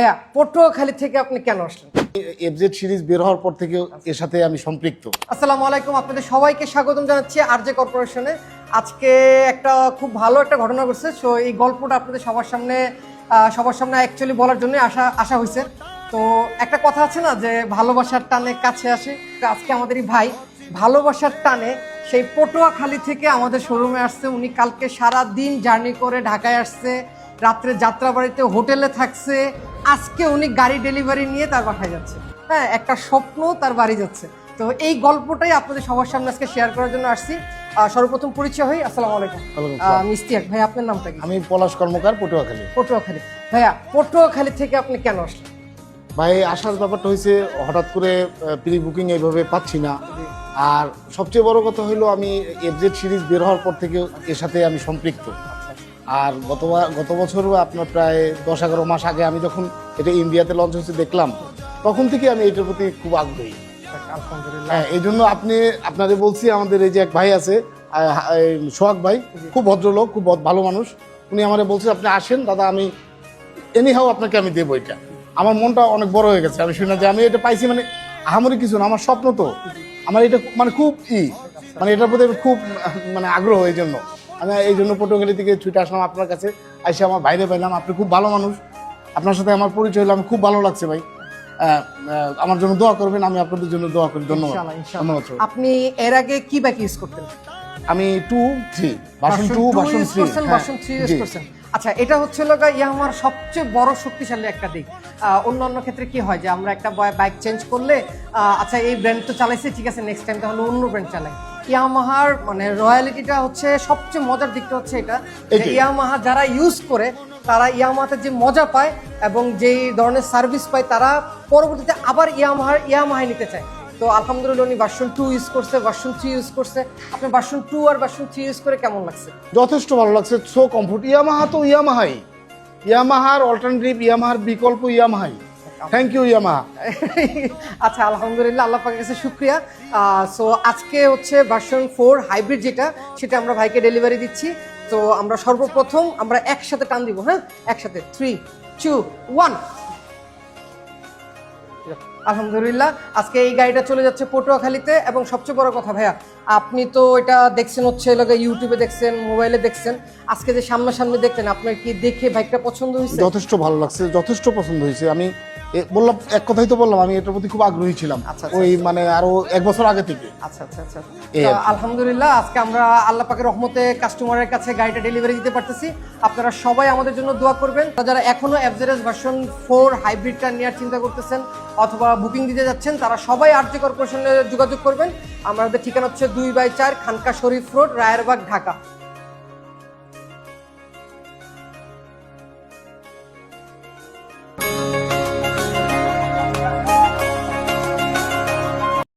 হ্যাঁ, পটুয়াখালী থেকে আপনি কেন আসলেন? এফজেড সিরিজ বের হওয়ার পর থেকে এর সাথে আমি সম্পৃক্ত। আসসালামু আলাইকুম, আপনাদের সবাইকে স্বাগতম জানাচ্ছি আরজে কর্পোরেশনে। আজকে একটা খুব ভালো একটা ঘটনা ঘটছে, সো এই গল্পটা আপনাদের সবার সামনে অ্যাকচুয়ালি বলার জন্য আসা হয়েছে। তো একটা কথা আছে না যে ভালোবাসার টানে কাছে আসে, তো আজকে আমাদের এই ভাই ভালোবাসার টানে সেই পটুয়াখালী থেকে আমাদের শোরুমে আসছে। উনি কালকে সারা দিন জার্নি করে ঢাকায় আসছে, রাত্রে যাত্রাবাড়িতে হোটেলে থাকছে, আজকে উনি গাড়ি ডেলিভারি নিয়ে তার বাসায় যাচ্ছে। হ্যাঁ, একটা স্বপ্ন তার বাড়ি যাচ্ছে। তো এই গল্পটাই আপনাদের সবার সামনে আজকে শেয়ার করার জন্য আসছি। সর্বপ্রথম পরিচয় হই। আসসালামু আলাইকুম। মিস্তিয়াক ভাই, আপনার নামটা কি? আমি পলাশ কর্মকার, পটুয়াখালী। পটুয়াখালী। ভাইয়া, পটুয়াখালী থেকে আপনি কেন আসলেন? ভাই আসার ব্যাপারটা হয়েছে হঠাৎ করে প্রি বুকিং এইভাবে পাচ্ছি না, আর সবচেয়ে বড় কথা হলো আমি এফজেড সিরিজ বের হওয়ার পর থেকে এর সাথে আমি সম্পৃক্ত। আর গত বছর আপনার প্রায় 10-11 মাস আগে আমি যখন এটা ইন্ডিয়াতে লঞ্চ হয়েছে দেখলাম, তখন থেকে আমি এটার প্রতি খুব আগ্রহী। আলহামদুলিল্লাহ। হ্যাঁ, এই জন্য আপনাদের বলছি, আমাদের এই যে এক ভাই আছে সোহাগ ভাই, খুব ভদ্রলোক, খুব ভালো মানুষ। উনি আমারে বলছে আপনি আসেন দাদা, আমি এনিহাও আপনাকে আমি দেবো। এটা আমার মনটা অনেক বড় হয়ে গেছে আমি শুনে যে আমি এটা পাইছি, মানে আহামরি কিছু না, আমার স্বপ্ন তো, আমার এটা মানে খুব মানে এটার প্রতি খুব মানে আগ্রহ। এই জন্য আমি পটুয়াখালী থেকে ছুটে আসলাম আপনার কাছে, এসে আমার বাইরে পাইলাম। আপনি খুব ভালো মানুষ, আপনার সাথে আমার পরিচয় হলো, আমি খুব ভালো লাগছে ভাই। আমার জন্য দোয়া করবেন, আমি আপনাদের জন্য দোয়া করি। ধন্যবাদ। ধন্যবাদ। আপনি এর আগে কি ব্যাক ইউজ করতেন? আমি 2-3 ভার্সন 2 ভার্সন 3 ইউজ করছেন। আচ্ছা, এটা হচ্ছে লগা ইয়ামাহার সবচেয়ে বড় শক্তিশালী একটা দিক। অন্যান্য ক্ষেত্রে কি হয় যে আমরা একটা বাইক চেঞ্জ করলে আচ্ছা এই ব্র্যান্ড তো চালাইছি, ঠিক আছে, নেক্সট টাইম তাহলে অন্য ব্র্যান্ড চালাই। ইয়ামাহার মানে রয়্যালিটিটা হচ্ছে সবচেয়ে মজার দিকটা হচ্ছে এটা, ইয়ামাহা যারা ইউজ করে তারা ইয়ামাহাতে যে মজা পায় এবং যেই ধরনের সার্ভিস পায়, তারা পরবর্তীতে আবার ইয়ামাহায় নিতে চায়। তো আলহামদুলিল্লাহ উনি ভার্সন 2 ইউজ করছে, ভার্সন 3 ইউজ করছে। আপনি ভার্সন 2 আর ভার্সন 3 ইউজ করে কেমন লাগছে? যথেষ্ট ভালো লাগছে। So comfort. ইয়ামাহা তো ইয়ামাহাই, ইয়ামাহার অল্টারনেটিভ, ইয়ামাহার বিকল্প ইয়ামাহাই। Thank you Yamaha. আচ্ছা, আলহামদুলিল্লাহ, আল্লাহ পাকের কাছে শুকরিয়া। সো আজকে হচ্ছে ভার্সন 4 হাইব্রিড সেটা আমরা ভাইকে ডেলিভারি দিচ্ছি। তো আমরা সর্বপ্রথম আমরা একসাথে টান দিব। হ্যাঁ, একসাথে 3, 2, 1। আলহামদুলিল্লাহ, আজকে এই গাড়িটা চলে যাচ্ছে পটুয়াখালীতে। এবং সবচেয়ে বড় কথা ভাইয়া, আপনি তো এটা দেখছেন হচ্ছে ইউটিউবে দেখছেন, মোবাইলে দেখছেন, আজকে যে সামনাসামনি দেখলেন, আপনার কি দেখে বাইকটা পছন্দ হয়েছে? যথেষ্ট ভালো লাগছে, যথেষ্ট পছন্দ হয়েছে। আমি বললাম, এক কথাই তো বললাম, আমি এটার প্রতি খুব আগ্রহী ছিলাম। ওই মানে আরো 1 বছর আগে থেকে। আচ্ছা। আলহামদুলিল্লাহ, আজকে আমরা আল্লাহ পাকের রহমতে কাস্টমারের কাছে গাড়িটা ডেলিভারি দিতে পারতেছি। আপনারা সবাই আমাদের জন্য দোয়া করবেন। যারা এখনো এফজেড ভার্সন 4 হাইব্রিডটা নেওয়ার চিন্তা করতেছেন অথবা বুকিং দিতে যাচ্ছেন, তারা সবাই আরজে কর্পোরেশনে যোগাযোগ করবেন। আমাদের ঠিকানা হচ্ছে 2/4 খানকা শরীফ রোড, রায়েরবাগ, ঢাকা।